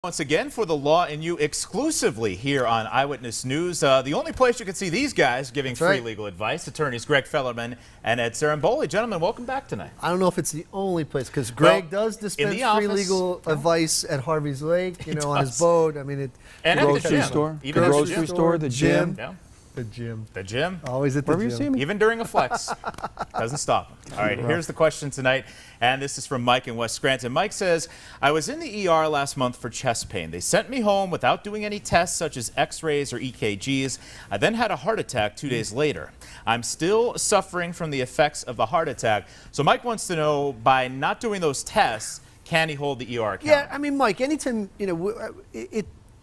Once again for the Law and You exclusively here on Eyewitness News. The only place you can see these guys giving free legal advice, attorneys Greg Fellerman and Ed Ciarimboli. Gentlemen, welcome back tonight. I don't know if it's the only place because Greg does dispense free legal advice at Harvey's Lake, you know, on his boat. I mean, and the grocery store, even the grocery store, the gym. Yeah. The gym. The gym. Always at the Wherever gym. you see me. Even during a flex. Doesn't stop him. All right, here's the question tonight, and this is from Mike in West Scranton. Mike says, I was in the ER last month for chest pain. They sent me home without doing any tests such as x-rays or EKGs. I then had a heart attack 2 days later. I'm still suffering from the effects of the heart attack. So Mike wants to know, by not doing those tests, can he hold the ER account? Yeah, I mean, Mike, anytime, you know,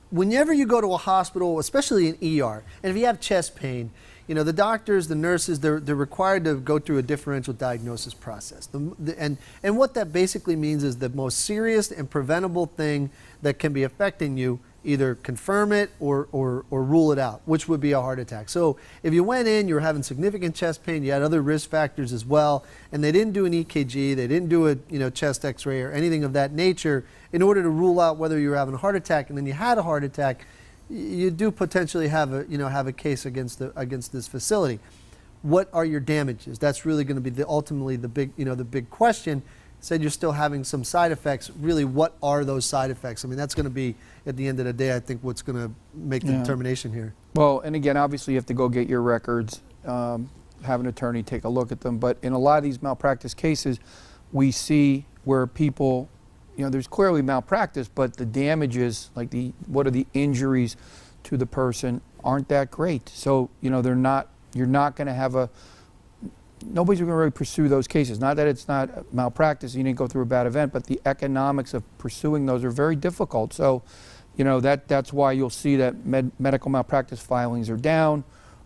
whenever you go to a hospital, especially an ER, and if you have chest pain, you know, the doctors, the nurses, they're required to go through a differential diagnosis process. And what that basically means is the most serious and preventable thing that can be affecting you, either confirm it or rule it out, which would be a heart attack. So if you went in, you were having significant chest pain, you had other risk factors as well, and they didn't do an EKG, they didn't do a chest x-ray or anything of that nature in order to rule out whether you were having a heart attack, and then you had a heart attack, you do potentially have a case against this facility. What are your damages? That's really going to be ultimately the big question. Said you're still having some side effects. Really, what are those side effects? I mean, that's going to be, at the end of the day, I think what's going to make the determination here. Well, and again, obviously you have to go get your records, have an attorney take a look at them. But in a lot of these malpractice cases, we see where people, you know, there's clearly malpractice, but the damages, like what are the injuries to the person, aren't that great. So, you know, you're not going to have nobody's going to really pursue those cases. Not that it's not malpractice, you didn't go through a bad event, but the economics of pursuing those are very difficult. So, you know, that's why you'll see that medical malpractice filings are down.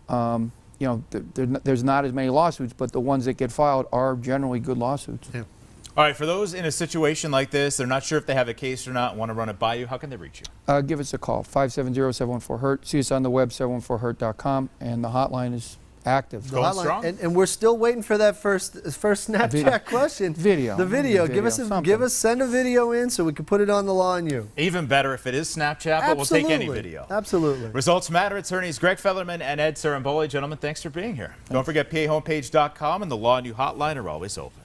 You know, there's not as many lawsuits, but the ones that get filed are generally good lawsuits. Yeah. All right, for those in a situation like this, they're not sure if they have a case or not, want to run it by you, how can they reach you? Give us a call, 570-714-HURT. See us on the web, 714hurt.com, and the hotline is active. Going strong. And we're still waiting for that first Snapchat question. Video. The video. Send a video in so we can put it on the Law and You. Even better if it is Snapchat, but we'll take any video. Absolutely. Results matter. Attorneys Greg Fellerman and Ed Ciarimboli. Gentlemen, thanks for being here. Don't forget PAHomepage.com and the Law and You hotline are always open.